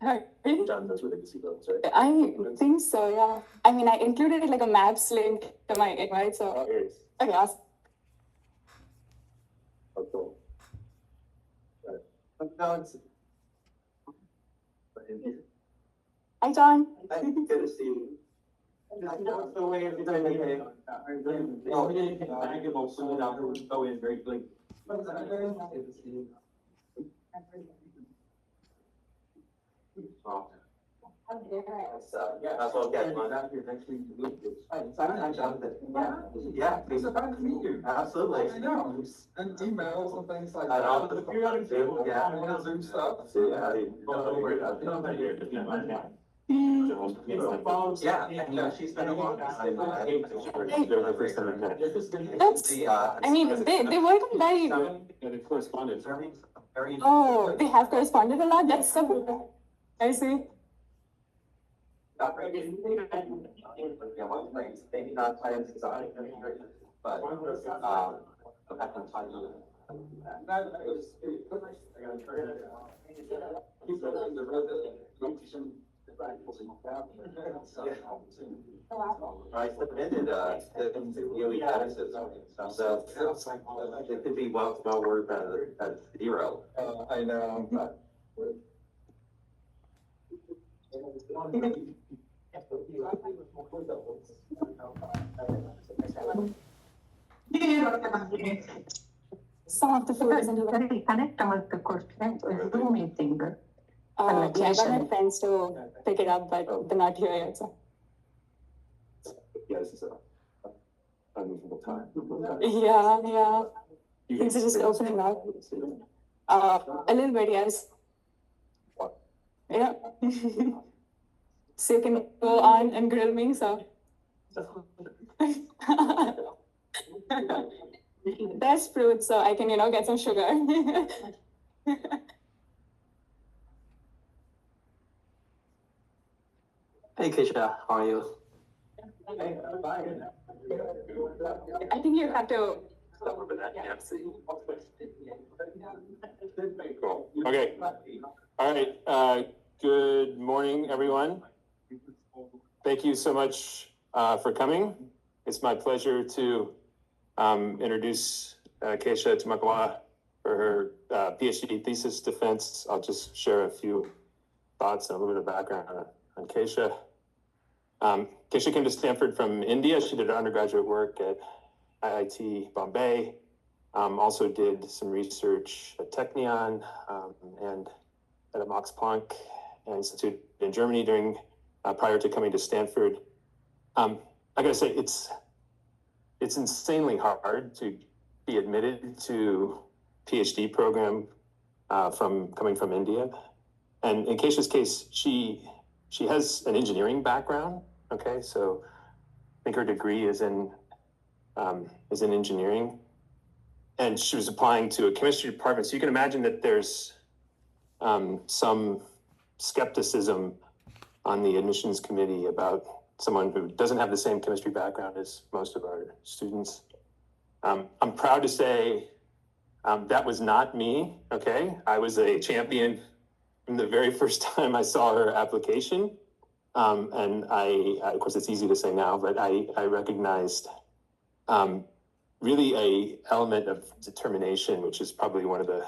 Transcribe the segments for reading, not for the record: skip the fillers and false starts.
Right. John, that's where the gazebo is, right? I think so, yeah. I mean, I included like a maps link to my invite, so. Here it is. Okay, awesome. Oh, cool. No, it's. Hi, John. Good to see you. The way every time they go in very quickly. Yeah, that's what I'm getting. Yeah, please. Nice to meet you. Absolutely. I know. And emails and things like that. Yeah. Zoom stuff. Yeah, she's been a long time. That's, I mean, they work on very. The correspondence. Oh, they have corresponded a lot. That's so. I see. Maybe not plans design, but I submitted yearly taxes, so it could be well worth at zero. I know, but. Some of the food isn't very connect with the course Zoom meeting. yeah, I got my friends to pick it up, but they're not here yet. So. Yeah, this is a unmovable time. Yeah. Things are just opening up. A little bit, yes. What? Yeah. So you can go on and grill me, so. There's fruit, so I can, get some sugar. Hey, Kesha, how are you? I think you have to. Cool. Okay. All right. Good morning, everyone. Thank you so much for coming. It's my pleasure to introduce Kesha Tumakwa for her PhD thesis defense. I'll just share a few thoughts and a little bit of background on Kesha. Kesha came to Stanford from India. She did her undergraduate work at IIT Bombay, also did some research at Technion and at a Max Planck Institute in Germany prior to coming to Stanford. I gotta say, it's insanely hard to be admitted to PhD program coming from India. And in Kesha's case, she has an engineering background. Okay, so I think her degree is in engineering, and she was applying to a chemistry department. So you can imagine that there's some skepticism on the admissions committee about someone who doesn't have the same chemistry background as most of our students. I'm proud to say that was not me. Okay, I was a champion from the very first time I saw her application. And I, of course, it's easy to say now, but I recognized really a element of determination, which is probably one of the,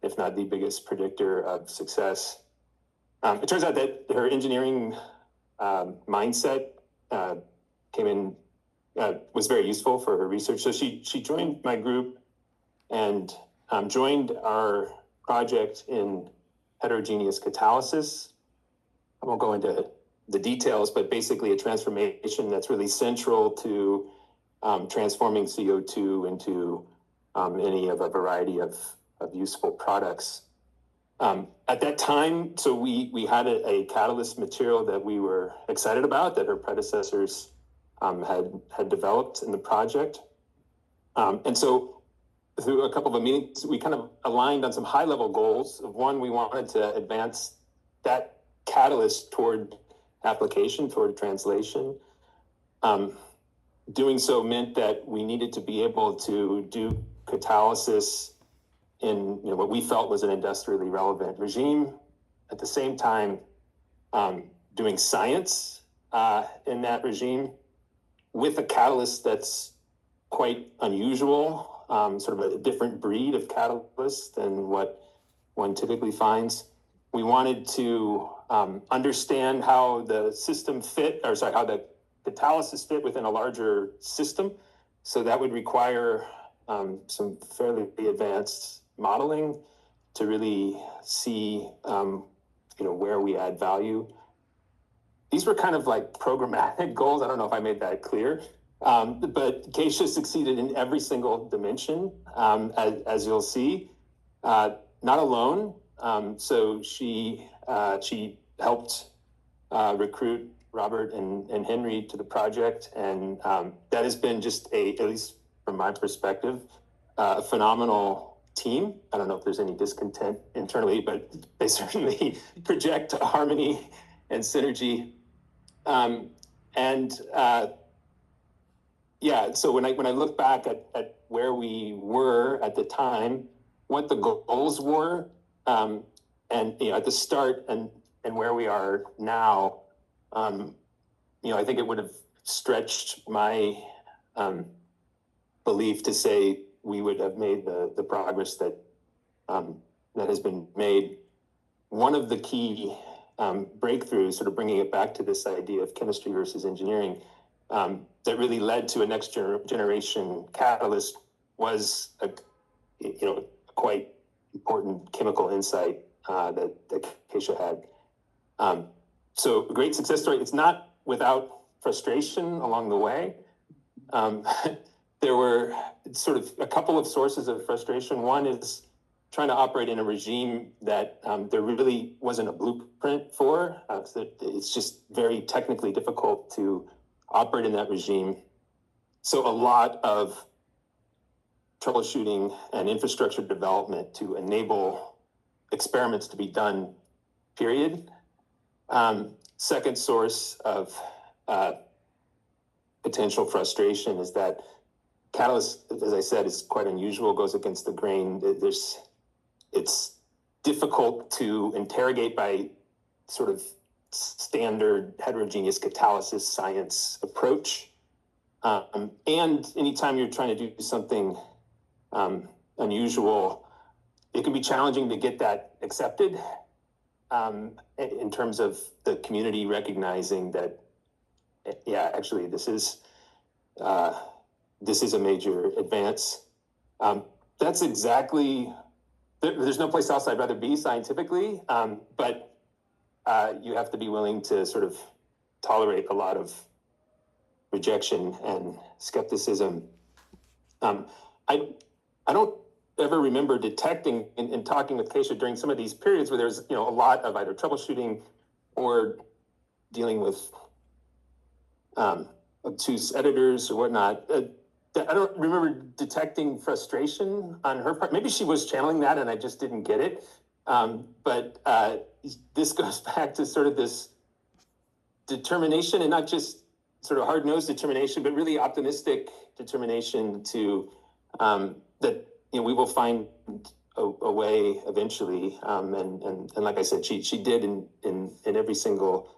if not the biggest predictor of success. It turns out that her engineering mindset was very useful for her research. So she joined my group and joined our project in heterogeneous catalysis. I won't go into the details, but basically a transformation that's really central to transforming CO2 into any of a variety of useful products. At that time, so we had a catalyst material that we were excited about, that her predecessors had developed in the project. And so through a couple of meetings, we kind of aligned on some high-level goals. One, we wanted to advance that catalyst toward application, toward translation. Doing so meant that we needed to be able to do catalysis in what we felt was an industrially relevant regime. at the same time doing science in that regime with a catalyst that's quite unusual, sort of a different breed of catalyst than what one typically finds. We wanted to understand how the system fit, or sorry, how the catalysis fit within a larger system. So that would require some fairly advanced modeling to really see, where we add value. These were kind of like programmatic goals. I don't know if I made that clear, but Kesha succeeded in every single dimension, as you'll see, not alone. So she helped recruit Robert and Henry to the project, and that has been just at least from my perspective, a phenomenal team. I don't know if there's any discontent internally, but they certainly project harmony and synergy. So when I look back at where we were at the time, what the goals were, and at the start and where we are now, I think it would have stretched my belief to say we would have made the progress that has been made. One of the key breakthroughs, sort of bringing it back to this idea of chemistry versus engineering, that really led to a next generation catalyst was a quite important chemical insight that Kesha had. So a great success story. It's not without frustration along the way. There were sort of a couple of sources of frustration. One is trying to operate in a regime that there really wasn't a blueprint for. It's just very technically difficult to operate in that regime. So a lot of troubleshooting and infrastructure development to enable experiments to be done, period. Second source of potential frustration is that catalyst, as I said, is quite unusual, goes against the grain. It's difficult to interrogate by sort of standard heterogeneous catalysis science approach. And anytime you're trying to do something unusual, it can be challenging to get that accepted in terms of the community recognizing that, actually, this is a major advance. That's exactly, there's no place else I'd rather be scientifically, but you have to be willing to sort of tolerate a lot of rejection and skepticism. I don't ever remember detecting and talking with Kesha during some of these periods where there's a lot of either troubleshooting or dealing with obtuse editors or whatnot. I don't remember detecting frustration on her part. Maybe she was channeling that and I just didn't get it. But this goes back to sort of this determination, and not just sort of hard-nosed determination, but really optimistic determination to that we will find a way eventually. And like I said, she did in every single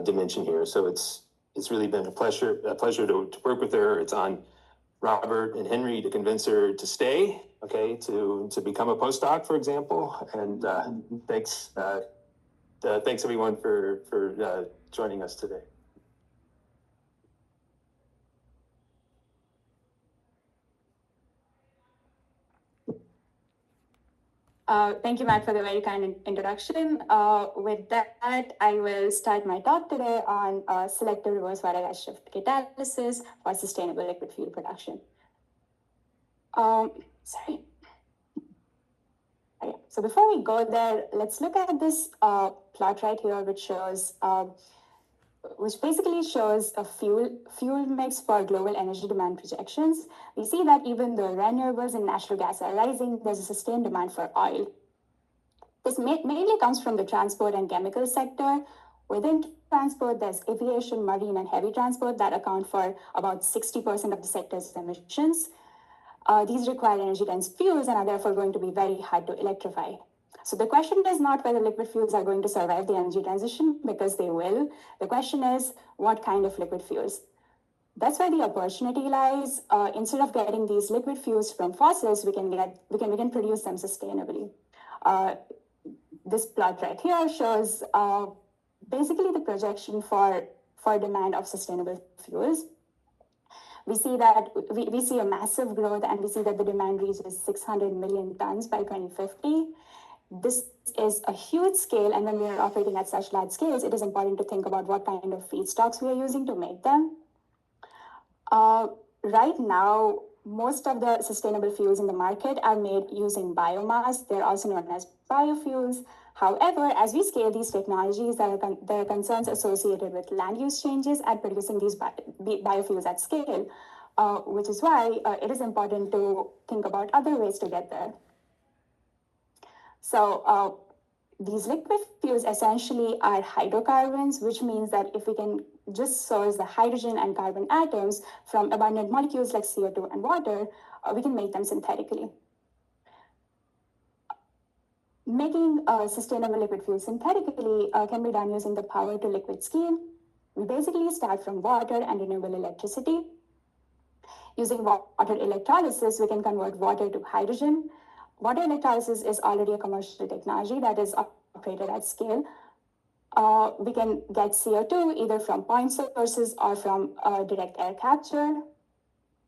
dimension here. So it's really been a pleasure to work with her. It's on Robert and Henry to convince her to stay, to become a postdoc, for example. And thanks everyone for joining us today. Thank you, Matt, for the very kind introduction. With that, I will start my talk today on selective reverse viral gas shift catalysis for sustainable liquid fuel production. So before we go there, let's look at this plot right here, which basically shows a fuel mix for global energy demand projections. We see that even though renewables and natural gas are rising, there's a sustained demand for oil. This mainly comes from the transport and chemical sector. Within transport, there's aviation, marine, and heavy transport that account for about 60% of the sector's emissions. These require energy-dense fuels and are therefore going to be very hard to electrify. So the question is not whether liquid fuels are going to survive the energy transition, because they will. The question is what kind of liquid fuels. That's where the opportunity lies. Instead of getting these liquid fuels from fossils, we can produce them sustainably. This plot right here shows basically the projection for demand of sustainable fuels. We see that we see a massive growth, and we see that the demand reaches 600 million tons by 2050. This is a huge scale, and when we are operating at such large scales, it is important to think about what kind of feedstocks we are using to make them. Right now, most of the sustainable fuels in the market are made using biomass. They're also known as biofuels. However, as we scale these technologies, there are concerns associated with land use changes at producing these biofuels at scale, which is why it is important to think about other ways to get there. So these liquid fuels essentially are hydrocarbons, which means that if we can just source the hydrogen and carbon atoms from abundant molecules like CO2 and water, we can make them synthetically. Making sustainable liquid fuels synthetically can be done using the power to liquid scheme. We basically start from water and renewable electricity. Using water electrolysis, we can convert water to hydrogen. Water electrolysis is already a commercial technology that is operated at scale. We can get CO2 either from point sources or from direct air capture.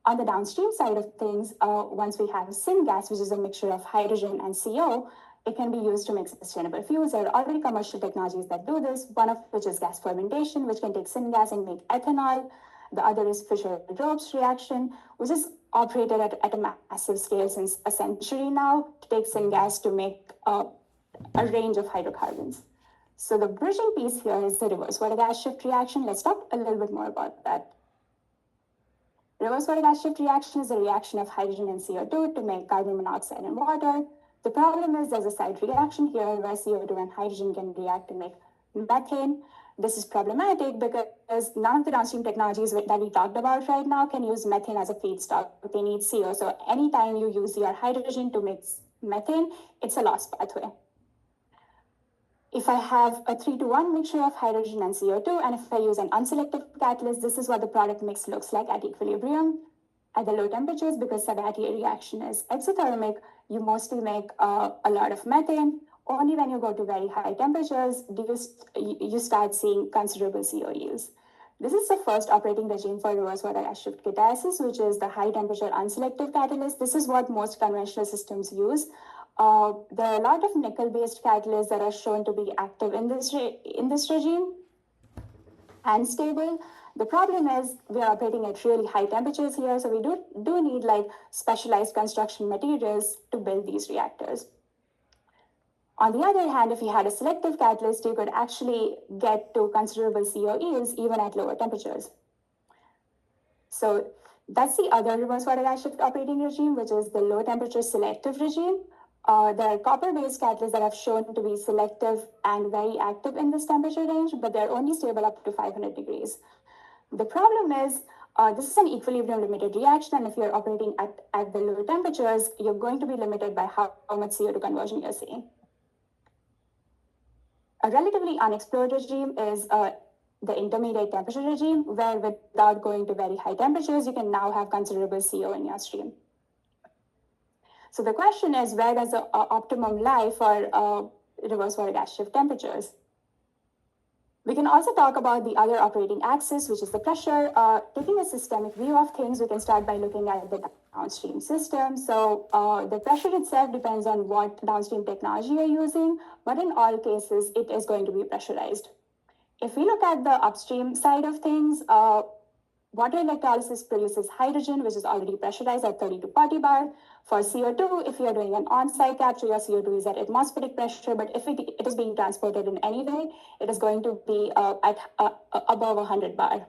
On the downstream side of things, once we have syngas, which is a mixture of hydrogen and CO, it can be used to make sustainable fuels. There are already commercial technologies that do this, one of which is gas fermentation, which can take syngas and make ethanol. The other is Fischer-Tropsch reaction, which is operated at a massive scale since a century now to take syngas to make a range of hydrocarbons. So the bridging piece here is the reverse water gas shift reaction. Let's talk a little bit more about that. Reverse water gas shift reaction is a reaction of hydrogen and CO2 to make carbon monoxide and water. The problem is there's a side reaction here where CO2 and hydrogen can react to make methane. This is problematic because none of the downstream technologies that we talked about right now can use methane as a feedstock. They need CO. So anytime you use your hydrogen to make methane, it's a lost pathway. If I have a 3-to-1 mixture of hydrogen and CO2, and if I use an unselective catalyst, this is what the product mix looks like at equilibrium. At the low temperatures, because Sabatier reaction is exothermic, you mostly make a lot of methane. Only when you go to very high temperatures do you start seeing considerable CO yields. This is the first operating regime for reverse water gas shift catalysis, which is the high temperature unselective catalyst. This is what most conventional systems use. There are a lot of nickel-based catalysts that are shown to be active in this regime and stable. The problem is we are operating at really high temperatures here, so we do need like specialized construction materials to build these reactors. On the other hand, if you had a selective catalyst, you could actually get to considerable CO yields even at lower temperatures. So that's the other reverse water gas shift operating regime, which is the low temperature selective regime. There are copper-based catalysts that have shown to be selective and very active in this temperature range, but they're only stable up to 500 degrees. The problem is this is an equilibrium limited reaction, and if you're operating at the low temperatures, you're going to be limited by how much CO2 conversion you're seeing. A relatively unexplored regime is the intermediate temperature regime, where without going to very high temperatures, you can now have considerable CO in your stream. So the question is, where does the optimum lie for reverse water gas shift temperatures? We can also talk about the other operating axis, which is the pressure. Taking a systemic view of things, we can start by looking at the downstream system. So the pressure itself depends on what downstream technology you're using, but in all cases, it is going to be pressurized. If we look at the upstream side of things, water electrolysis produces hydrogen, which is already pressurized at 30 to 40 bar. For CO2, if you're doing an on-site capture, your CO2 is at atmospheric pressure, but if it is being transported in any way, it is going to be at above 100 bar.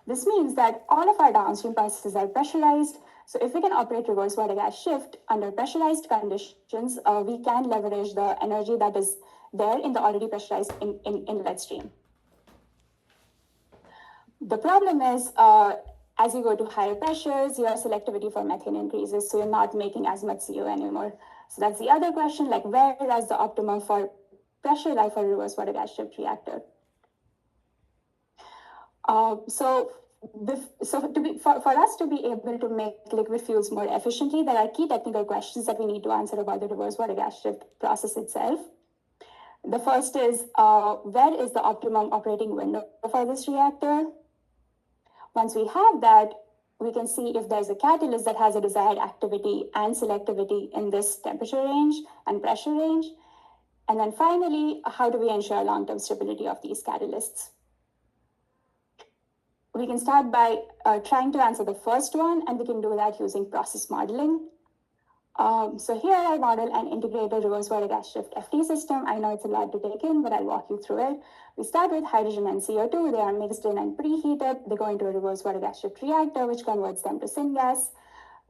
This means that all of our downstream processes are pressurized. So if we can operate reverse water gas shift under pressurized conditions, we can leverage the energy that is there in the already pressurized inlet stream. The problem is, as you go to higher pressures, your selectivity for methane increases, so you're not making as much CO anymore. So that's the other question, like where does the optimum for pressure lie for a reverse water gas shift reactor? For us to be able to make liquid fuels more efficiently, there are key technical questions that we need to answer about the reverse water gas shift process itself. The first is, where is the optimum operating window for this reactor? Once we have that, we can see if there's a catalyst that has a desired activity and selectivity in this temperature range and pressure range. And then finally, how do we ensure long-term stability of these catalysts? We can start by trying to answer the first one, and we can do that using process modeling. So here I model an integrated reverse water gas shift FT system. I know it's a lot to take in, but I'll walk you through it. We start with hydrogen and CO2. They are mixed in and preheated. They go into a reverse water gas shift reactor, which converts them to syngas.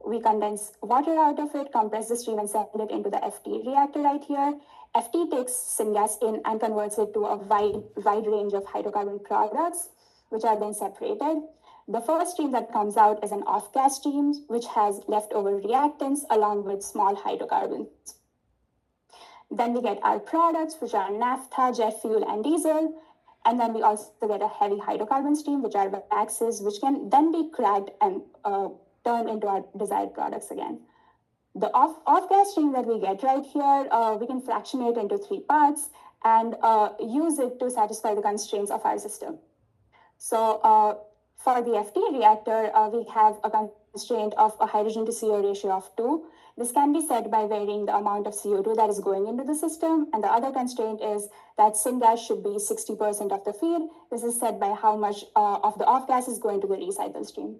We condense water out of it, compress the stream, and send it into the FT reactor right here. FT takes syngas in and converts it to a wide range of hydrocarbon products, which are then separated. The first stream that comes out is an off-gas stream, which has leftover reactants along with small hydrocarbons. Then we get our products, which are naphtha, jet fuel, and diesel. And then we also get a heavy hydrocarbon stream, which are waxes, which can then be cracked and turned into our desired products again. The off-gas stream that we get right here, we can fractionate into 3 parts and use it to satisfy the constraints of our system. So for the FT reactor, we have a constraint of a hydrogen to CO ratio of 2. This can be set by varying the amount of CO2 that is going into the system. And the other constraint is that syngas should be 60% of the feed. This is set by how much of the off-gas is going to the recycle stream.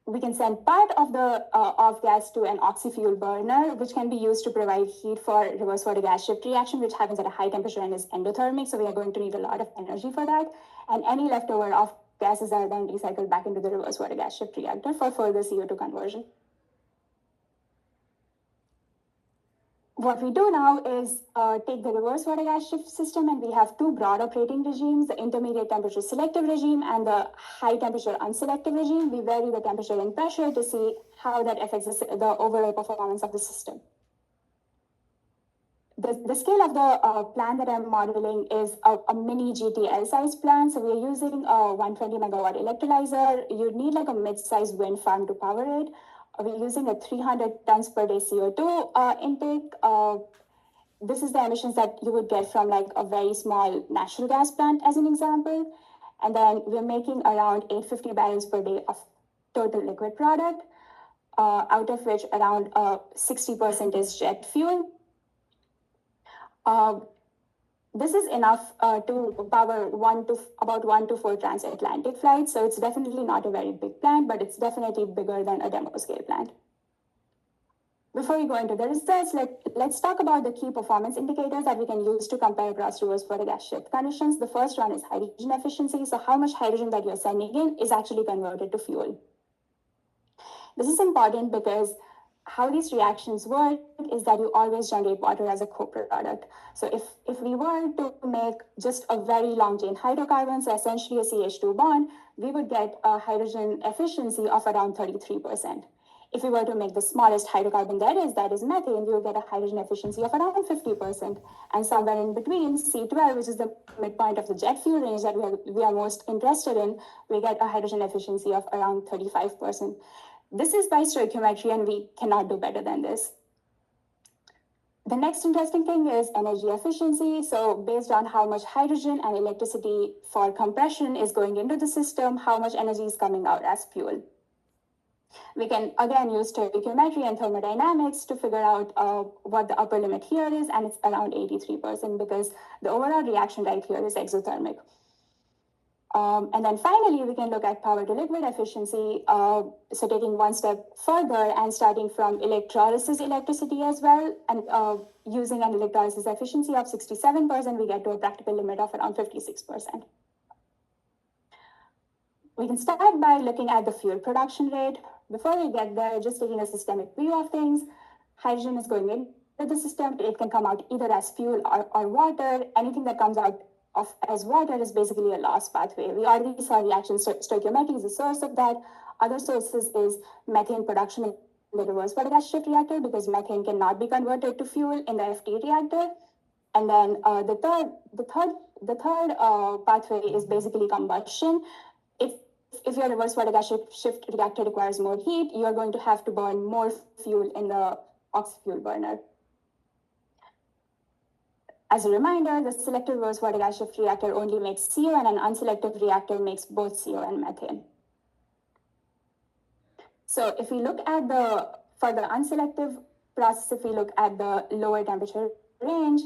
We can send part of the off-gas to an oxy-fuel burner, which can be used to provide heat for reverse water gas shift reaction, which happens at a high temperature and is endothermic. So we are going to need a lot of energy for that. And any leftover off-gases are then recycled back into the reverse water gas shift reactor for further CO2 conversion. What we do now is take the reverse water gas shift system, and we have 2 broad operating regimes, the intermediate temperature selective regime and the high temperature unselective regime. We vary the temperature and pressure to see how that affects the overall performance of the system. The scale of the plant that I'm modeling is a mini GTL size plant. So we're using a 120 megawatt electrolyzer. You need like a mid-sized wind farm to power it. We're using a 300 tons per day CO2 intake. This is the emissions that you would get from like a very small natural gas plant as an example. And then we're making around 850 barrels per day of total liquid product, out of which around 60% is jet fuel. This is enough to power about 1 to 4 transatlantic flights. So it's definitely not a very big plant, but it's definitely bigger than a demo scale plant. Before we go into the results, let's talk about the key performance indicators that we can use to compare across reverse water gas shift conditions. The first one is hydrogen efficiency. So how much hydrogen that you're sending in is actually converted to fuel. This is important because how these reactions work is that you always generate water as a co-product. So if we were to make just a very long chain hydrocarbon, so essentially a CH2 bond, we would get a hydrogen efficiency of around 33%. If we were to make the smallest hydrocarbon that is methane, we would get a hydrogen efficiency of around 50%. And somewhere in between, C12, which is the midpoint of the jet fuel range that we are most interested in, we get a hydrogen efficiency of around 35%. This is by stoichiometry, and we cannot do better than this. The next interesting thing is energy efficiency. So based on how much hydrogen and electricity for compression is going into the system, how much energy is coming out as fuel. We can again use stoichiometry and thermodynamics to figure out what the upper limit here is, and it's around 83% because the overall reaction right here is exothermic. And then finally, we can look at power to liquid efficiency. So taking one step further and starting from electrolysis electricity as well, and using an electrolysis efficiency of 67%, we get to a practical limit of around 56%. We can start by looking at the fuel production rate. Before we get there, just taking a systemic view of things, hydrogen is going into the system. It can come out either as fuel or water. Anything that comes out of as water is basically a lost pathway. We already saw reaction stoichiometry is the source of that. Other sources is methane production in the reverse water gas shift reactor, because methane cannot be converted to fuel in the FT reactor. And then the third pathway is basically combustion. If your reverse water gas shift reactor requires more heat, you are going to have to burn more fuel in the oxy-fuel burner. As a reminder, the selective reverse water gas shift reactor only makes CO, and an unselective reactor makes both CO and methane. So if we look at for the unselective process, if we look at the lower temperature range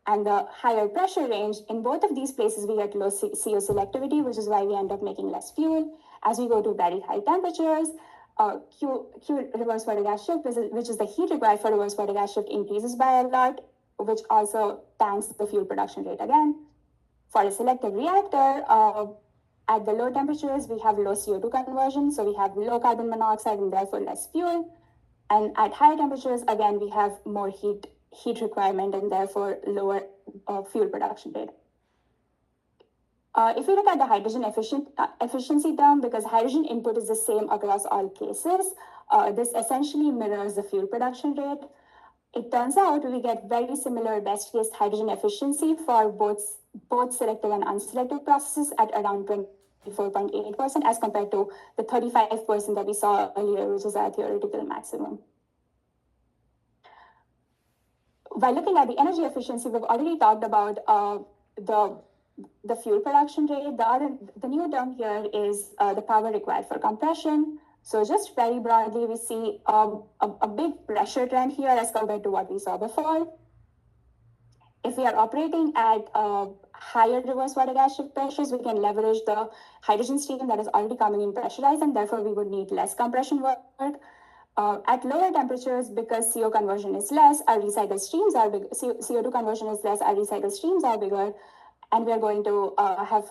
and the higher pressure range, in both of these places we get low CO selectivity, which is why we end up making less fuel. As we go to very high temperatures, Q reverse water gas shift, which is the heat required for reverse water gas shift, increases by a lot, which also tanks the fuel production rate again. For a selective reactor, at the low temperatures, we have low CO2 conversion, so we have low carbon monoxide and therefore less fuel. And at higher temperatures, again, we have more heat requirement and therefore lower fuel production rate. If we look at the hydrogen efficiency term, because hydrogen input is the same across all cases, this essentially mirrors the fuel production rate. It turns out we get very similar best case hydrogen efficiency for both selective and unselective processes at around 24.8% as compared to the 35% that we saw earlier, which is our theoretical maximum. By looking at the energy efficiency, we've already talked about the fuel production rate. The new term here is the power required for compression. So just very broadly, we see a big pressure trend here as compared to what we saw before. If we are operating at higher reverse water gas shift pressures, we can leverage the hydrogen stream that is already coming in pressurized, and therefore we would need less compression work. At lower temperatures, because CO conversion is less, our recycled streams are big. CO2 conversion is less, our recycled streams are bigger, and we are going to have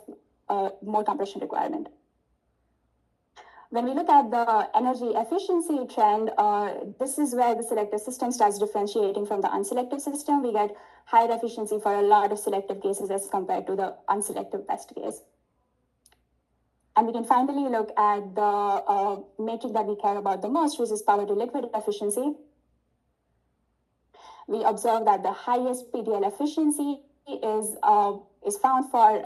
more compression requirement. When we look at the energy efficiency trend, this is where the selective system starts differentiating from the unselective system. We get higher efficiency for a lot of selective cases as compared to the unselective best case. And we can finally look at the metric that we care about the most, which is power to liquid efficiency. We observe that the highest PTL efficiency is found for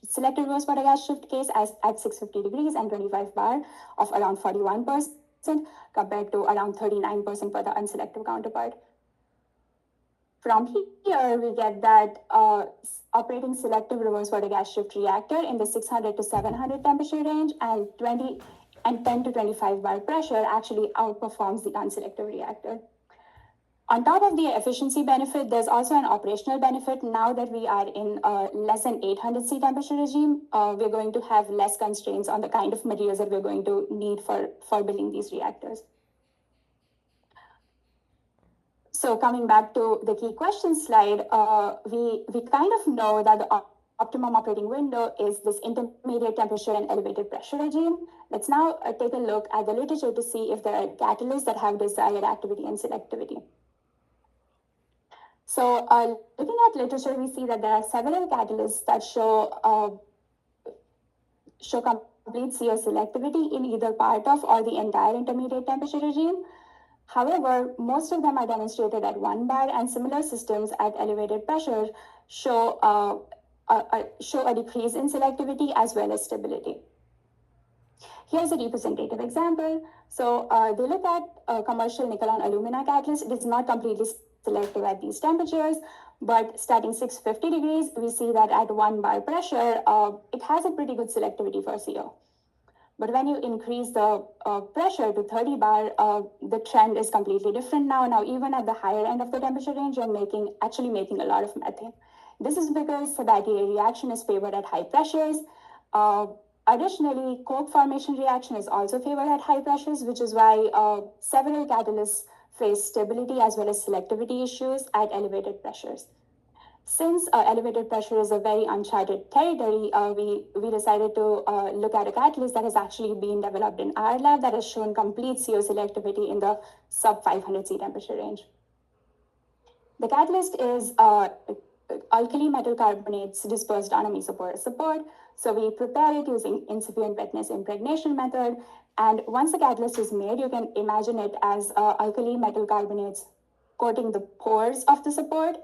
selective reverse water gas shift case at 650 degrees and 25 bar of around 41% compared to around 39% for the unselective counterpart. From here, we get that operating selective reverse water gas shift reactor in the 600 to 700 temperature range and 10 to 25 bar pressure actually outperforms the unselective reactor. On top of the efficiency benefit, there's also an operational benefit. Now that we are in less than 800 C temperature regime, we're going to have less constraints on the kind of materials that we're going to need for building these reactors. So coming back to the key questions slide, we kind of know that the optimum operating window is this intermediate temperature and elevated pressure regime. Let's now take a look at the literature to see if there are catalysts that have desired activity and selectivity. So looking at literature, we see that there are several catalysts that show complete CO selectivity in either part of or the entire intermediate temperature regime. However, most of them are demonstrated at 1 bar, and similar systems at elevated pressure show a decrease in selectivity as well as stability. Here's a representative example. So they look at commercial nickel on alumina catalyst. It is not completely selective at these temperatures, but starting 650 degrees, we see that at 1 bar pressure, it has a pretty good selectivity for CO. But when you increase the pressure to 30 bar, the trend is completely different now. Now, even at the higher end of the temperature range, you're actually making a lot of methane. This is because Sabatier reaction is favored at high pressures. Additionally, coke formation reaction is also favored at high pressures, which is why several catalysts face stability as well as selectivity issues at elevated pressures. Since elevated pressure is a very uncharted territory, we decided to look at a catalyst that has actually been developed in our lab that has shown complete CO selectivity in the sub 500 C temperature range. The catalyst is alkali metal carbonates dispersed on a mesoporous support. So we prepare it using incipient wetness impregnation method. And once the catalyst is made, you can imagine it as alkali metal carbonates coating the pores of the support.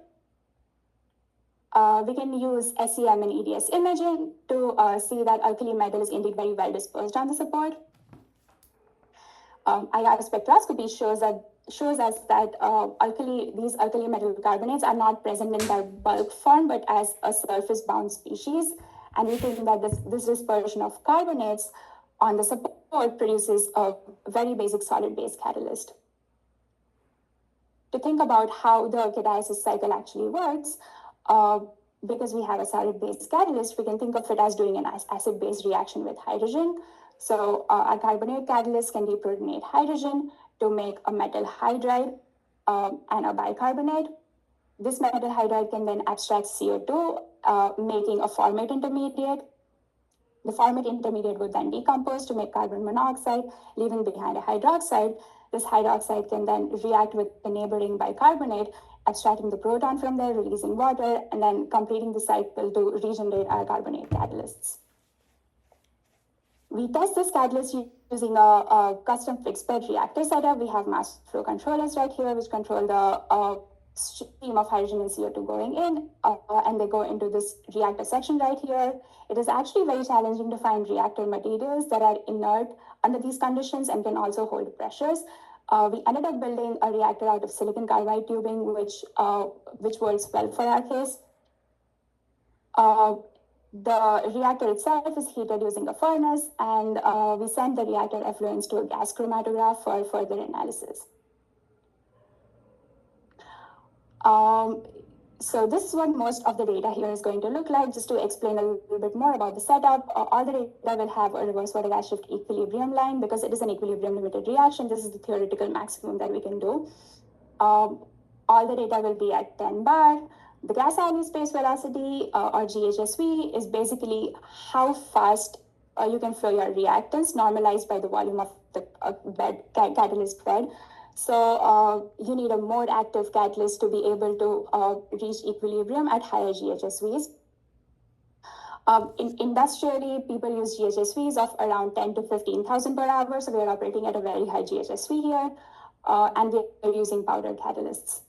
We can use SEM and EDS imaging to see that alkali metal is indeed very well dispersed on the support. IR spectroscopy shows us that these alkali metal carbonates are not present in their bulk form, but as a surface-bound species. And we think that this dispersion of carbonates on the support produces a very basic solid-base catalyst. To think about how the catalysis cycle actually works, because we have a solid-base catalyst, we can think of it as doing an acid-base reaction with hydrogen. So our carbonate catalyst can deprotonate hydrogen to make a metal hydride and a bicarbonate. This metal hydride can then abstract CO2, making a formate intermediate. The formate intermediate would then decompose to make carbon monoxide, leaving behind a hydroxide. This hydroxide can then react with the neighboring bicarbonate, abstracting the proton from there, releasing water, and then completing the cycle to regenerate our carbonate catalysts. We test this catalyst using a custom fixed bed reactor setup. We have mass flow controllers right here, which control the stream of hydrogen and CO2 going in, and they go into this reactor section right here. It is actually very challenging to find reactor materials that are inert under these conditions and can also hold pressures. We ended up building a reactor out of silicon carbide tubing, which works well for our case. The reactor itself is heated using a furnace, and we send the reactor effluents to a gas chromatograph for further analysis. So this is what most of the data here is going to look like. Just to explain a little bit more about the setup, all the data will have a reverse water gas shift equilibrium line. Because it is an equilibrium limited reaction, this is the theoretical maximum that we can do. All the data will be at 10 bar. The gas alley space velocity, or GHSV, is basically how fast you can flow your reactants, normalized by the volume of the catalyst bed. So you need a more active catalyst to be able to reach equilibrium at higher GHSVs. Industrially, people use GHSVs of around 10 to 15,000 per hour. So we are operating at a very high GHSV here, and we're using powdered catalysts.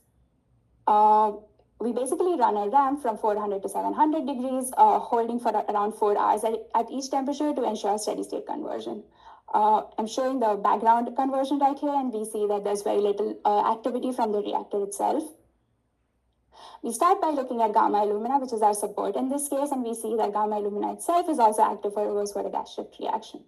We basically run a ramp from 400 to 700 degrees, holding for around 4 hours at each temperature to ensure steady state conversion. I'm showing the background conversion right here, and we see that there's very little activity from the reactor itself. We start by looking at gamma alumina, which is our support in this case, and we see that gamma alumina itself is also active for reverse water gas shift reaction.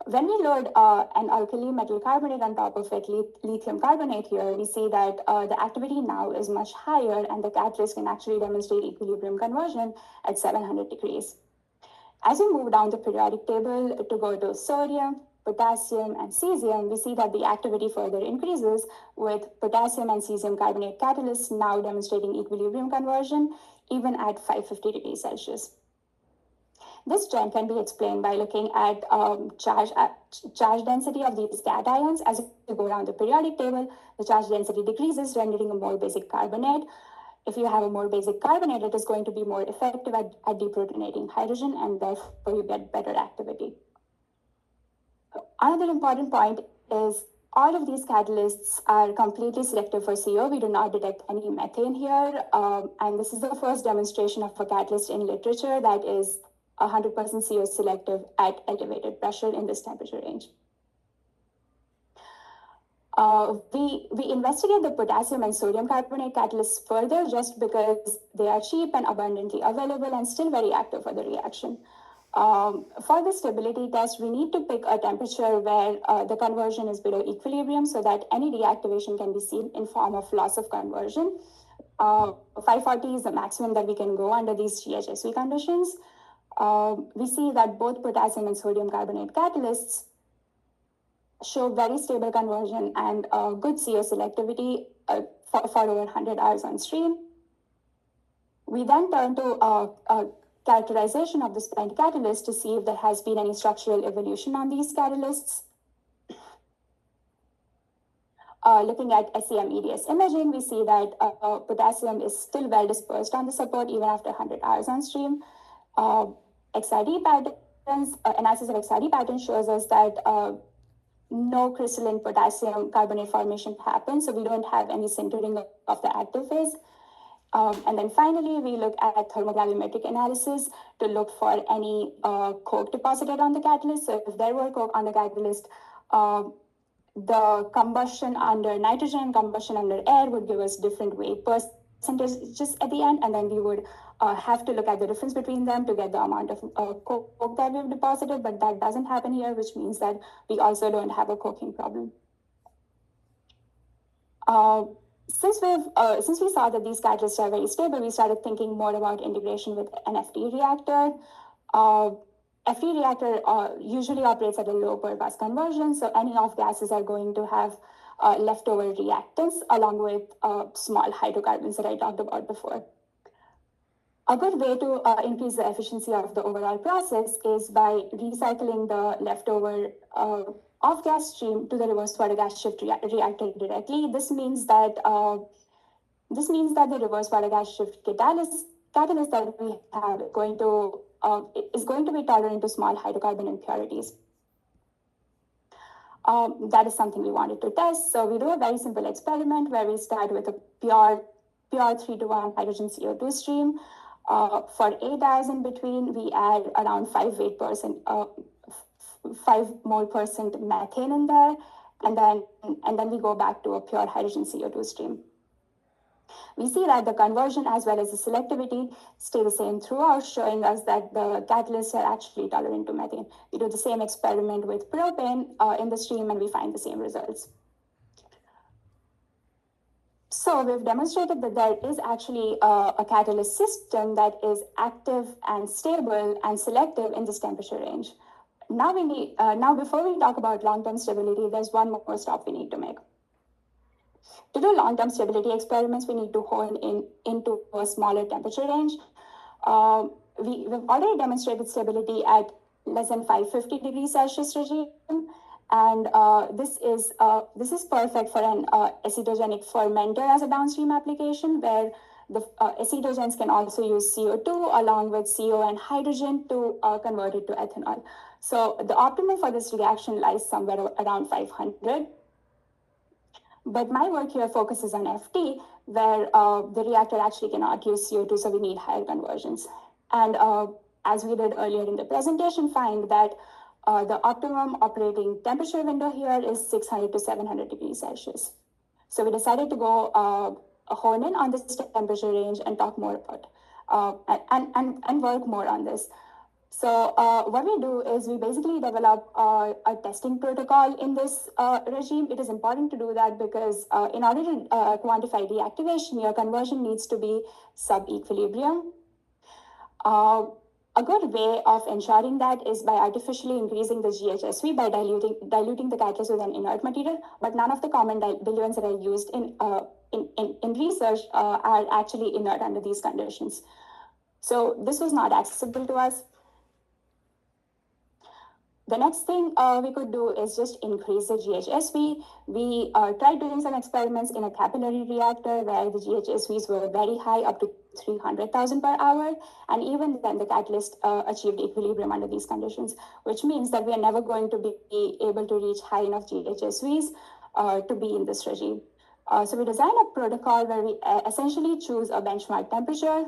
When we load an alkali metal carbonate on top of it, lithium carbonate here, we see that the activity now is much higher, and the catalyst can actually demonstrate equilibrium conversion at 700 degrees. As we move down the periodic table to go to sodium, potassium, and cesium, we see that the activity further increases, with potassium and cesium carbonate catalysts now demonstrating equilibrium conversion even at 550 degrees Celsius. This trend can be explained by looking at charge density of these cations. As you go down the periodic table, the charge density decreases, rendering a more basic carbonate. If you have a more basic carbonate, it is going to be more effective at deprotonating hydrogen, and therefore you get better activity. Another important point is all of these catalysts are completely selective for CO. We do not detect any methane here, and this is the first demonstration of a catalyst in literature that is 100% CO selective at elevated pressure in this temperature range. We investigate the potassium and sodium carbonate catalysts further just because they are cheap and abundantly available and still very active for the reaction. For the stability test, we need to pick a temperature where the conversion is below equilibrium so that any deactivation can be seen in form of loss of conversion. 540 is the maximum that we can go under these GHSV conditions. We see that both potassium and sodium carbonate catalysts show very stable conversion and good CO selectivity for over 100 hours on stream. We then turn to characterization of the spent catalyst to see if there has been any structural evolution on these catalysts. Looking at SEM-EDS imaging, we see that potassium is still well dispersed on the support even after 100 hours on stream. XRD patterns, analysis of XRD patterns shows us that no crystalline potassium carbonate formation happens, so we don't have any sintering of the active phase. And then finally, we look at thermogravimetric analysis to look for any coke deposited on the catalyst. So if there were coke on the catalyst, the combustion under nitrogen and combustion under air would give us different weight percentages at the end, and then we would have to look at the difference between them to get the amount of coke that we've deposited, but that doesn't happen here, which means that we also don't have a coking problem. Since we saw that these catalysts are very stable, we started thinking more about integration with an FT reactor. FT reactor usually operates at a low per bus conversion, so any off gases are going to have leftover reactants along with small hydrocarbons that I talked about before. A good way to increase the efficiency of the overall process is by recycling the leftover off-gas stream to the reverse water gas shift reactor directly. This means that the reverse water gas shift catalyst that we have is going to be tolerant to small hydrocarbon impurities. That is something we wanted to test. So we do a very simple experiment where we start with a pure 3-to-1 hydrogen CO2 stream. For 8 hours in between, we add around 5 mole percent methane in there, and then we go back to a pure hydrogen CO2 stream. We see that the conversion as well as the selectivity stay the same throughout, showing us that the catalysts are actually tolerant to methane. We do the same experiment with propane in the stream, and we find the same results. So we've demonstrated that there is actually a catalyst system that is active and stable and selective in this temperature range. Now before we talk about long-term stability, there's one more stop we need to make. To do long-term stability experiments, we need to hone into a smaller temperature range. We've already demonstrated stability at less than 550 degrees Celsius regime, and this is perfect for an acetogenic fermenter as a downstream application, where the acetogens can also use CO2 along with CO and hydrogen to convert it to ethanol. So the optimum for this reaction lies somewhere around 500. But my work here focuses on FT, where the reactor actually cannot use CO2, so we need higher conversions. And as we did earlier in the presentation, find that the optimum operating temperature window here is 600 to 700 degrees Celsius. So we decided to go hone in on this temperature range and talk more about and work more on this. So what we do is we basically develop a testing protocol in this regime. It is important to do that because in order to quantify deactivation, your conversion needs to be sub-equilibrium. A good way of ensuring that is by artificially increasing the GHSV by diluting the catalyst with an inert material, but none of the common diluents that are used in research are actually inert under these conditions. So this was not accessible to us. The next thing we could do is just increase the GHSV. We tried doing some experiments in a capillary reactor where the GHSVs were very high, up to 300,000 per hour. And even then the catalyst achieved equilibrium under these conditions, which means that we are never going to be able to reach high enough GHSVs to be in this regime. So we designed a protocol where we essentially choose a benchmark temperature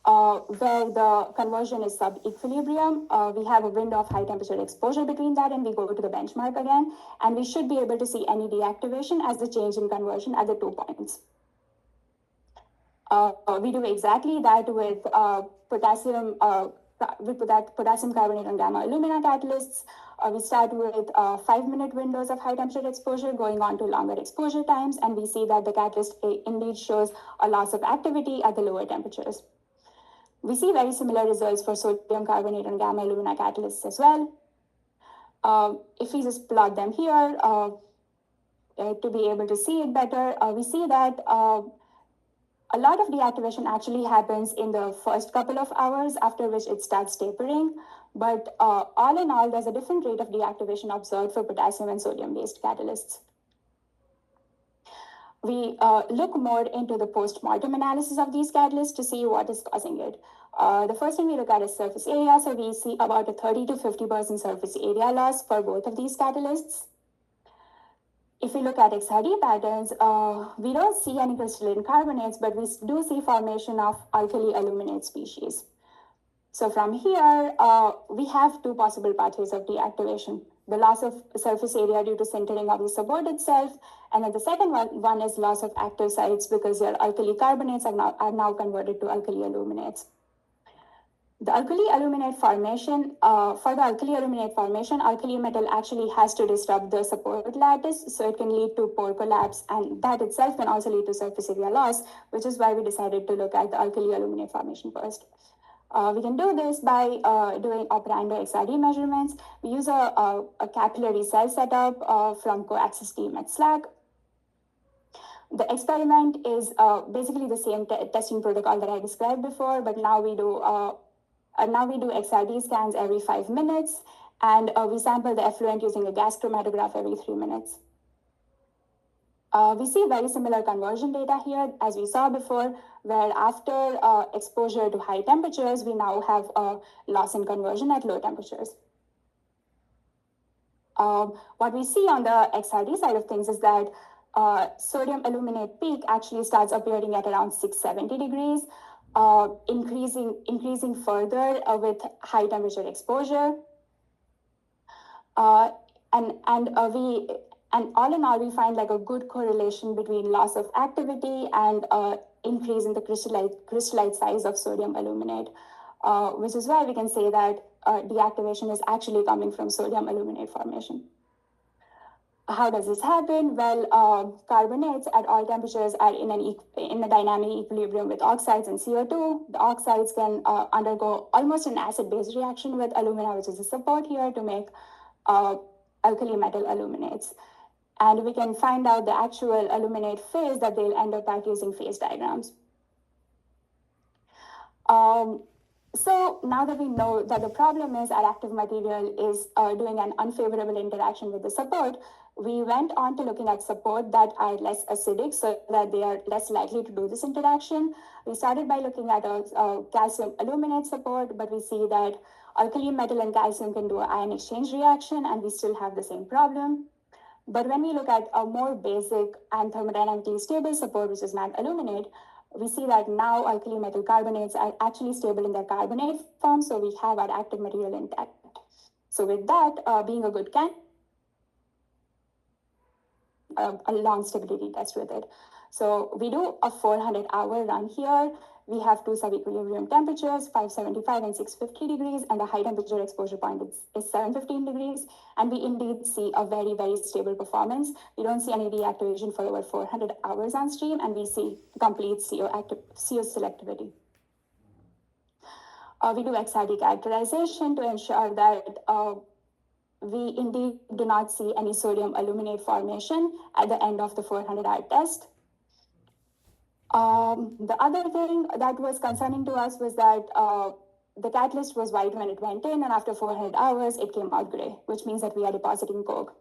where the conversion is sub-equilibrium. We have a window of high temperature exposure between that, and we go to the benchmark again, and we should be able to see any deactivation as the change in conversion at the 2 points. We do exactly that with potassium carbonate and gamma alumina catalysts. We start with 5-minute windows of high temperature exposure going on to longer exposure times, and we see that the catalyst indeed shows a loss of activity at the lower temperatures. We see very similar results for sodium carbonate and gamma alumina catalysts as well. If we just plot them here to be able to see it better, we see that a lot of deactivation actually happens in the first couple of hours, after which it starts tapering. But all in all, there's a different rate of deactivation observed for potassium and sodium-based catalysts. we look more into the post-mortem analysis of these catalysts to see what is causing it. The first thing we look at is surface area. So we see about a 30 to 50% surface area loss for both of these catalysts. If we look at XRD patterns, we don't see any crystalline carbonates, but we do see formation of alkali aluminate species. So from here, we have two possible pathways of deactivation: the loss of surface area due to sintering of the support itself, and then the second one is loss of active sites because your alkali carbonates are now converted to alkali aluminates. The alkali aluminate formation, for the alkali aluminate formation, alkali metal actually has to disrupt the support lattice, so it can lead to pore collapse, and that itself can also lead to surface area loss, which is why we decided to look at the alkali aluminate formation first. We can do this by doing operando XRD measurements. We use a capillary cell setup from coaxis team at SLAC. The experiment is basically the same testing protocol that I described before, but now we do XRD scans every 5 minutes, and we sample the effluent using a gas chromatograph every 3 minutes. We see very similar conversion data here as we saw before, where after exposure to high temperatures, we now have a loss in conversion at low temperatures. What we see on the XRD side of things is that sodium aluminate peak actually starts appearing at around 670 degrees, increasing further with high temperature exposure. And all in all, we find like a good correlation between loss of activity and increase in the crystallite size of sodium aluminate, which is why we can say that deactivation is actually coming from sodium aluminate formation. How does this happen? Well, carbonates at all temperatures are in a dynamic equilibrium with oxides and CO2. The oxides can undergo almost an acid-base reaction with alumina, which is a support here, to make alkali metal aluminates. And we can find out the actual aluminate phase that they'll end up at using phase diagrams. So now that we know that the problem is our active material is doing an unfavorable interaction with the support, we went on to looking at support that are less acidic so that they are less likely to do this interaction. We started by looking at a calcium aluminate support, but we see that alkali metal and calcium can do an ion exchange reaction, and we still have the same problem. But when we look at a more basic and thermodynamically stable support, which is mag aluminate, we see that now alkali metal carbonates are actually stable in their carbonate form, so we have our active material intact. So with that being a good candidate, a long stability test with it. So we do a 400-hour run here. We have two sub-equilibrium temperatures, 575 and 650 degrees, and the high temperature exposure point is 715 degrees. And we indeed see a very, very stable performance. We don't see any deactivation for over 400 hours on stream, and we see complete CO selectivity. We do XRD characterization to ensure that we indeed do not see any sodium aluminate formation at the end of the 400-hour test. The other thing that was concerning to us was that the catalyst was white when it went in, and after 400 hours, it came out gray, which means that we are depositing coke.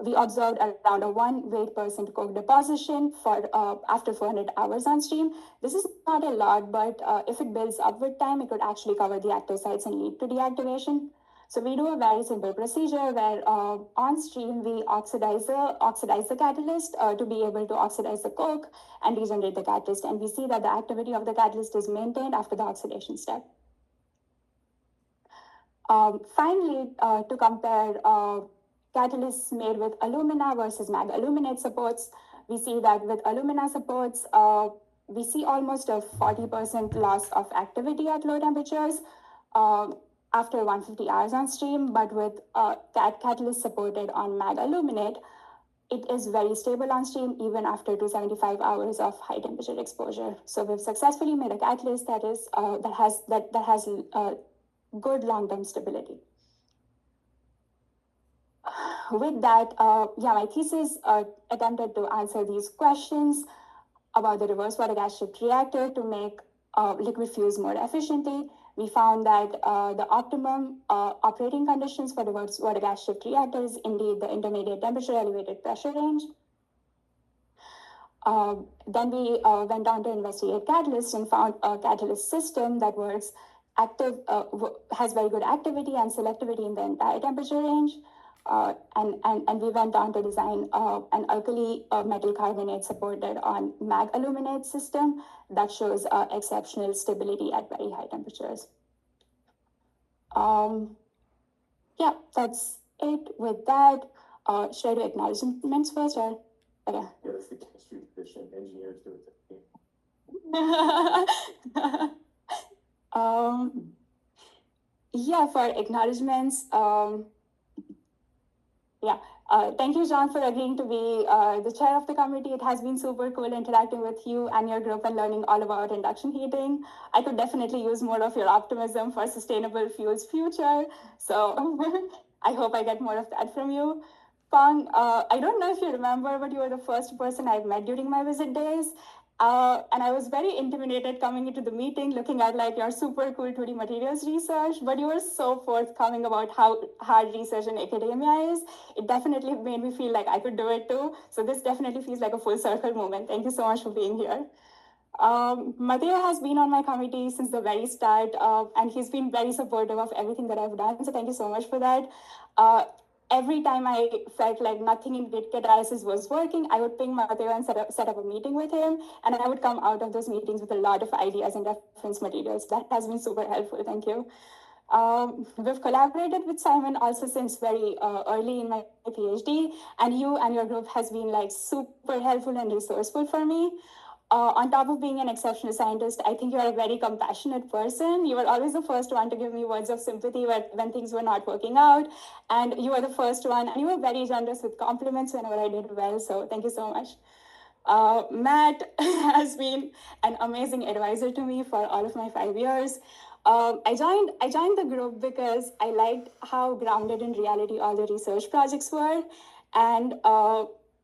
We observed around a 1 weight percent coke deposition for after 400 hours on stream. This is not a lot, but if it builds up with time, it could actually cover the active sites and lead to deactivation. So we do a very simple procedure where on stream, we oxidize the catalyst to be able to oxidize the coke and regenerate the catalyst. And we see that the activity of the catalyst is maintained after the oxidation step. Finally, to compare catalysts made with alumina versus mag aluminate supports, we see that with alumina supports, we see almost a 40% loss of activity at low temperatures after 150 hours on stream, but with catalyst supported on mag aluminate, it is very stable on stream even after 275 hours of high temperature exposure. So we've successfully made a catalyst that has good long-term stability. With that, my thesis attempted to answer these questions about the reverse water gas shift reactor to make liquid fuels more efficiently. We found that the optimum operating conditions for reverse water gas shift reactors indeed the intermediate temperature elevated pressure range. Then we went on to investigate catalysts and found a catalyst system that works has very good activity and selectivity in the entire temperature range. And we went on to design an alkali metal carbonate supported on mag aluminate system that shows exceptional stability at very high temperatures. Yeah, that's it with that. Should I do acknowledgements first or? Okay. Yes, the chemistry division engineers do it. Yeah, for acknowledgements, thank you, John, for agreeing to be the chair of the committee. It has been super cool interacting with you and your group and learning all about induction heating. I could definitely use more of your optimism for sustainable fuels future. So I hope I get more of that from you. Pang, I don't know if you remember, but you were the first person I met during my visit days. And I was very intimidated coming into the meeting, looking at like your super cool 2D materials research, but you were so forthcoming about how hard research in academia is. It definitely made me feel like I could do it too. So this definitely feels like a full circle moment. Thank you so much for being here. Mateo has been on my committee since the very start, and he's been very supportive of everything that I've done. So thank you so much for that. Every time I felt like nothing in grid catalysis was working, I would ping Mateo and set up a meeting with him, and I would come out of those meetings with a lot of ideas and reference materials. That has been super helpful. Thank you. We've collaborated with Simon also since very early in my PhD, and you and your group has been like super helpful and resourceful for me. On top of being an exceptional scientist, I think you are a very compassionate person. You were always the first one to give me words of sympathy when things were not working out. And you were the first one, and you were very generous with compliments whenever I did well. So thank you so much. Matt has been an amazing advisor to me for all of my 5 years. I joined the group because I liked how grounded in reality all the research projects were. And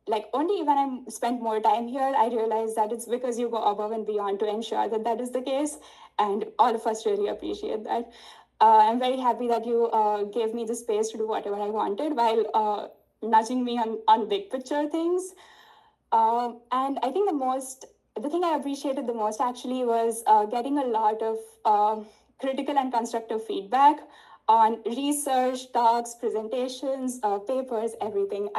like only when I spent more time here, I realized that it's because you go above and beyond to ensure that that is the case. And all of us really appreciate that. I'm very happy that you gave me the space to do whatever I wanted while nudging me on big picture things. And I think the thing I appreciated the most actually was getting a lot of critical and constructive feedback on research, talks, presentations, papers, everything.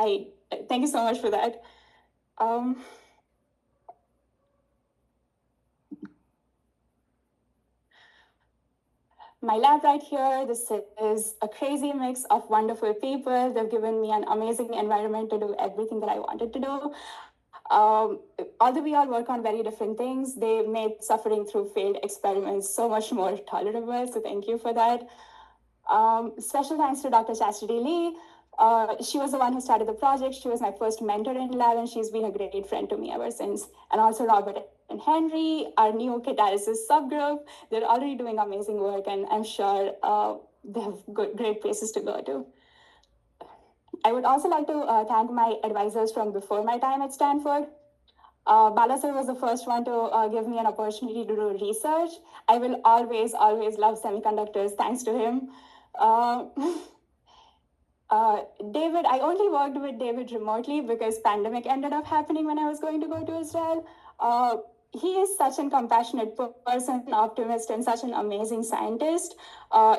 Thank you so much for that. My lab right here, this is a crazy mix of wonderful people. They've given me an amazing environment to do everything that I wanted to do. Although we all work on very different things, they made suffering through failed experiments so much more tolerable. So thank you for that. Special thanks to Dr. Chastity Lee. She was the one who started the project. She was my first mentor in lab, and she's been a great friend to me ever since. And also Robert and Henry, our new catalysis subgroup. They're already doing amazing work, and I'm sure they have great places to go to. I would also like to thank my advisors from before my time at Stanford. Bala sir was the first one to give me an opportunity to do research. I will always, always love semiconductors thanks to him. David, I only worked with David remotely because pandemic ended up happening when I was going to go to Israel. He is such a compassionate person, an optimist, and such an amazing scientist.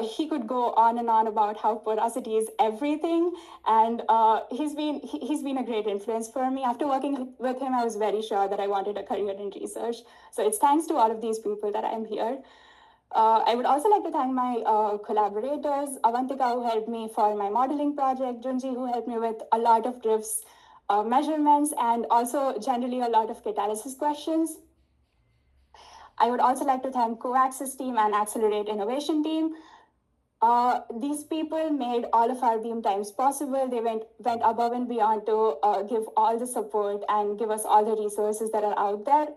He could go on and on about how porosity is everything, and he's been a great influence for me. After working with him, I was very sure that I wanted a career in research. So it's thanks to all of these people that I'm here. I would also like to thank my collaborators, Avantika, who helped me for my modeling project, Junji, who helped me with a lot of drifts, measurements, and also generally a lot of catalysis questions. I would also like to thank CoAccess team and Accelerate Innovation team. These people made all of our beam times possible. They went above and beyond to give all the support and give us all the resources that are out there.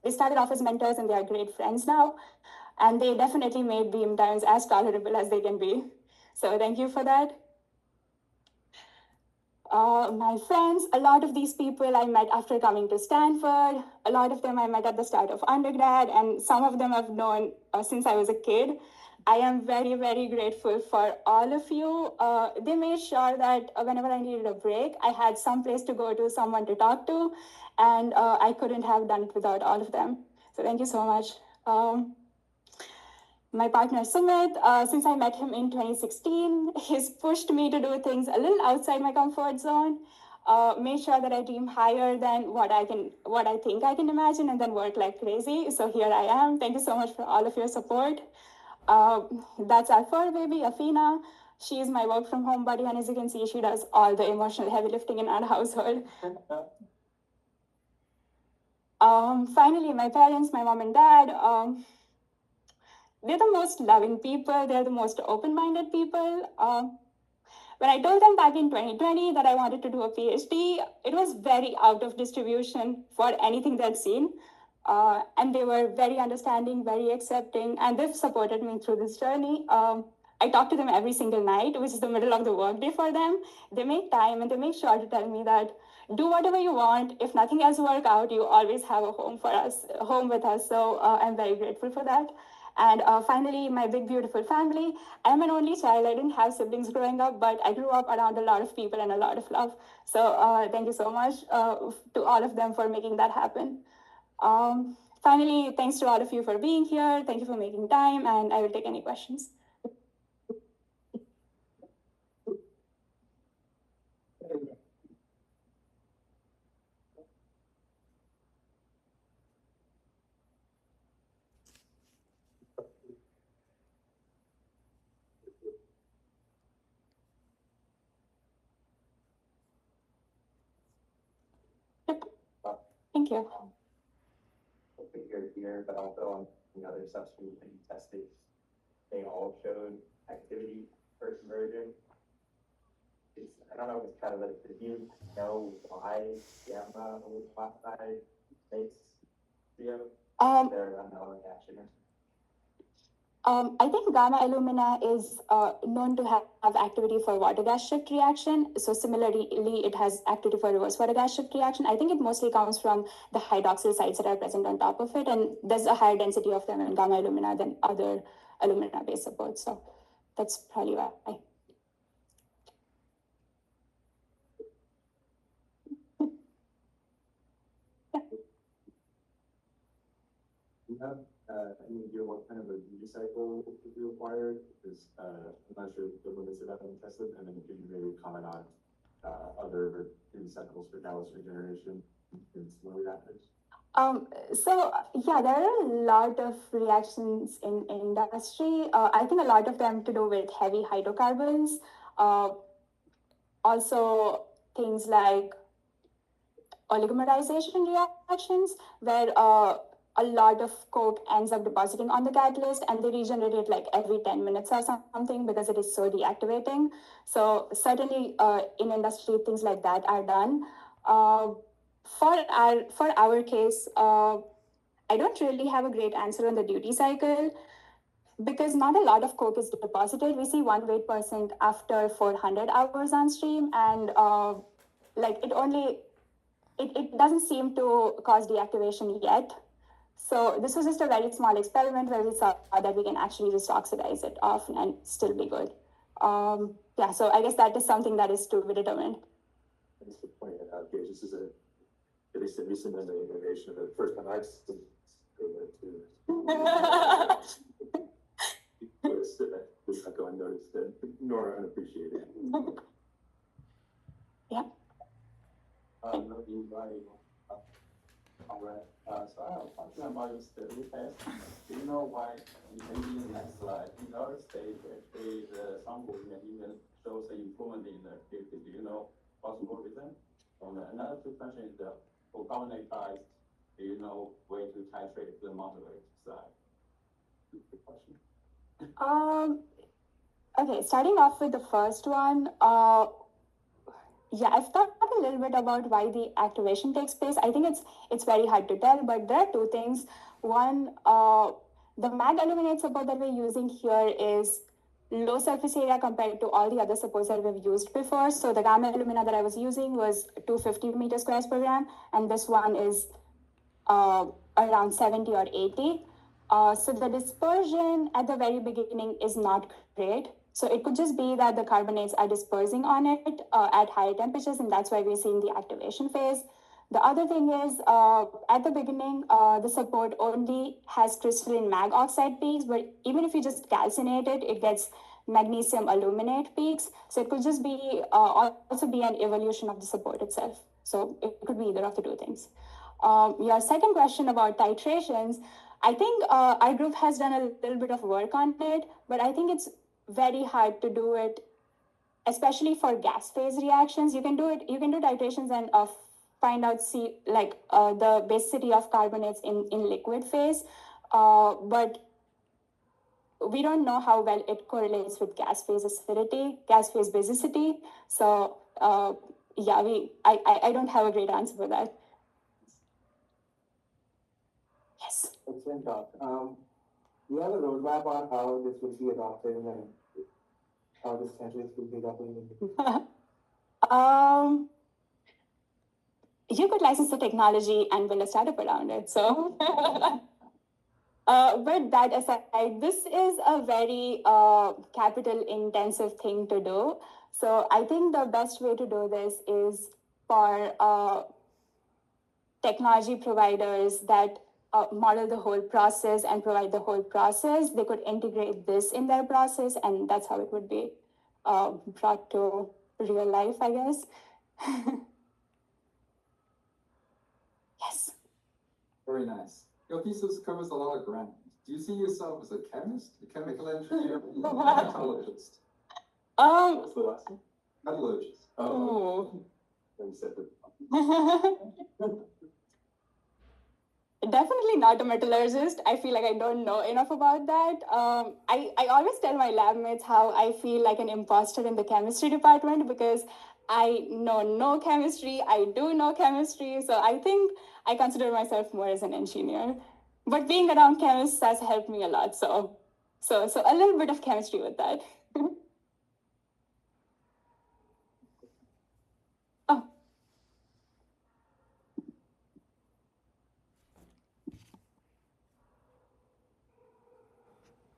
They started off as mentors and they are great friends now. And they definitely made beam times as tolerable as they can be. So thank you for that. My friends, a lot of these people I met after coming to Stanford. A lot of them I met at the start of undergrad, and some of them I've known since I was a kid. I am very, very grateful for all of you. They made sure that whenever I needed a break, I had some place to go to, someone to talk to, and I couldn't have done it without all of them. So thank you so much. My partner Sumit, since I met him in 2016, he's pushed me to do things a little outside my comfort zone. Made sure that I dream higher than what I think I can imagine, and then work like crazy. So here I am. Thank you so much for all of your support. That's our fur baby, Afina. She is my work from home buddy, and as you can see, she does all the emotional heavy lifting in our household. Finally, my parents, my mom and dad, they're the most loving people. They're the most open-minded people. When I told them back in 2020 that I wanted to do a PhD, it was very out of distribution for anything they'd seen. And they were very understanding, very accepting, and they've supported me through this journey. I talk to them every single night, which is the middle of the workday for them. They make time and they make sure to tell me that do whatever you want. If nothing else works out, you always have a home with us. So I'm very grateful for that. And finally, my big, beautiful family. I'm an only child. I didn't have siblings growing up, but I grew up around a lot of people and a lot of love. So thank you so much to all of them for making that happen. Finally, thanks to all of you for being here. Thank you for making time, and I will take any questions. Yep. Thank you. Here, but also on the other substance that you tested, they all showed activity for conversion. I don't know if it's kind of like, did you know why gamma oxide makes CO? Their unknown reaction. I think gamma alumina is known to have activity for water gas shift reaction. So similarly, it has activity for reverse water gas shift reaction. I think it mostly comes from the hydroxyl sites that are present on top of it, and there's a higher density of them in gamma alumina than other alumina-based supports. So that's probably why. You have any idea what kind of a duty cycle would be required? Because I'm not sure the limits that have been tested, and then could you maybe comment on other duty cycles for callus regeneration in similar reactors? So yeah, there are a lot of reactions in industry. I think a lot of them to do with heavy hydrocarbons. Also things like oligomerization reactions, where a lot of coke ends up depositing on the catalyst, and they regenerate it like every 10 minutes or something because it is so deactivating. So certainly in industry, things like that are done. For our case, I don't really have a great answer on the duty cycle because not a lot of coke is deposited. We see 1 weight % after 400 hours on stream, and like it doesn't seem to cause deactivation yet. So this was just a very small experiment where we saw that we can actually just oxidize it off and still be good. Yeah, so I guess that is something that is to be determined. Thanks for pointing it out, Gage. This is at least a recent innovation of the first time I've seen noticed it. Just not going noticed it, nor unappreciated. Yeah. All right. So I have a question about your study test. Do you know why maybe in the next slide, in other states, actually the sample even shows an improvement in the activity? Do you know possible reason? And another two questions is for carbonate guys, do you know way to titrate the moderate side? Good question. Okay, starting off with the first one, yeah, I've thought a little bit about why the activation takes place. I think it's very hard to tell, but there are two things. One, the mag aluminate support that we're using here is low surface area compared to all the other supports that we've used before. So the gamma alumina that I was using was 250 meters squares per gram, and this one is around 70 or 80. So the dispersion at the very beginning is not great. So it could just be that the carbonates are dispersing on it at higher temperatures, and that's why we're seeing the activation phase. The other thing is, at the beginning, the support only has crystalline mag oxide peaks, but even if you just calcinate it, it gets magnesium aluminate peaks. So it could just be also be an evolution of the support itself. So it could be either of the two things. Your second question about titrations, I think our group has done a little bit of work on it, but I think it's very hard to do it, especially for gas phase reactions. You can do titrations and find out the basicity of carbonates in liquid phase, but we don't know how well it correlates with gas phase acidity, gas phase basicity. So I don't have a great answer for that. Yes. Excellent talk. Do you have a roadmap on how this will be adopted and how this catalyst will be adopted? You could license the technology and build a startup around it. So, but that aside, this is a very capital-intensive thing to do. So I think the best way to do this is for technology providers that model the whole process and provide the whole process. They could integrate this in their process, and that's how it would be brought to real life, I guess. Yes. Very nice. Your thesis covers a lot of ground. Do you see yourself as a chemist, a chemical engineer, metallurgist? What's the last one? Metallurgist. Oh. You said that. Definitely not a metallurgist. I feel like I don't know enough about that. I always tell my lab mates how I feel like an imposter in the chemistry department because I know no chemistry. I do know chemistry. So I think I consider myself more as an engineer. But being around chemists has helped me a lot. So a little bit of chemistry with that. Oh.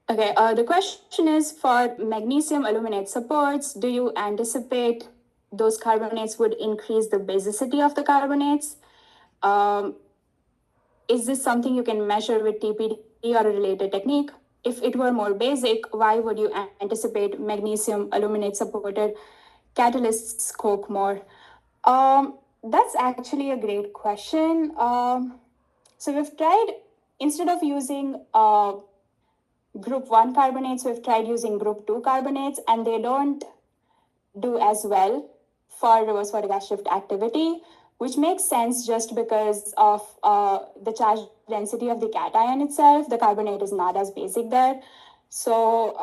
Okay, the question is for magnesium aluminate supports, do you anticipate those carbonates would increase the basicity of the carbonates? Is this something you can measure with TPD or a related technique? If it were more basic, why would you anticipate magnesium aluminate supported catalysts coke more? That's actually a great question. So we've tried, instead of using group 1 carbonates, we've tried using group 2 carbonates, and they don't do as well for reverse photogas shift activity, which makes sense just because of the charge density of the cation itself. The carbonate is not as basic there. So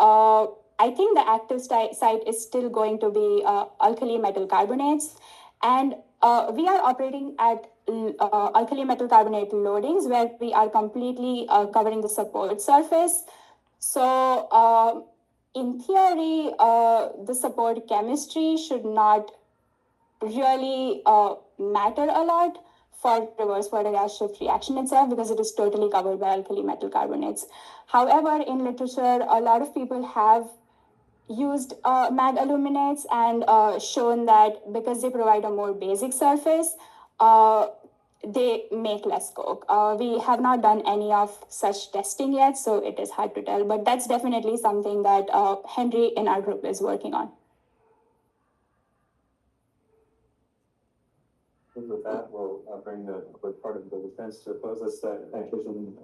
I think the active site is still going to be alkali metal carbonates. And we are operating at alkali metal carbonate loadings where we are completely covering the support surface. So in theory, the support chemistry should not really matter a lot for reverse photogas shift reaction itself because it is totally covered by alkali metal carbonates. However, in literature, a lot of people have used mag aluminates and shown that because they provide a more basic surface, they make less coke. We have not done any of such testing yet, so it is hard to tell, but that's definitely something that Henry in our group is working on. With that, we'll bring the public part of the defense to oppose us that accusation.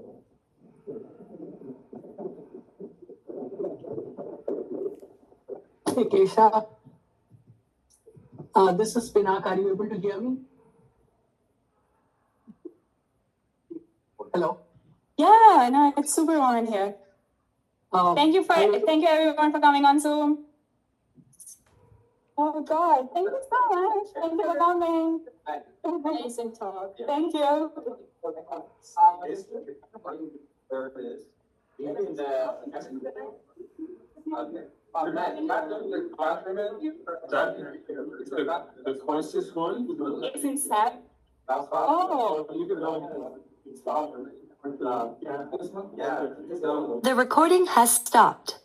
Hey, Kesha. This is Pinak. Are you able to hear me? Hello? Yeah, no, it's super warm in here. Thank you everyone for coming on Zoom. Oh God, thank you so much. Thank you for coming. Amazing talk. Thank you. There it is. The closest one? It's in step. Oh. You can go. Yeah, this one, yeah, so. The recording has stopped.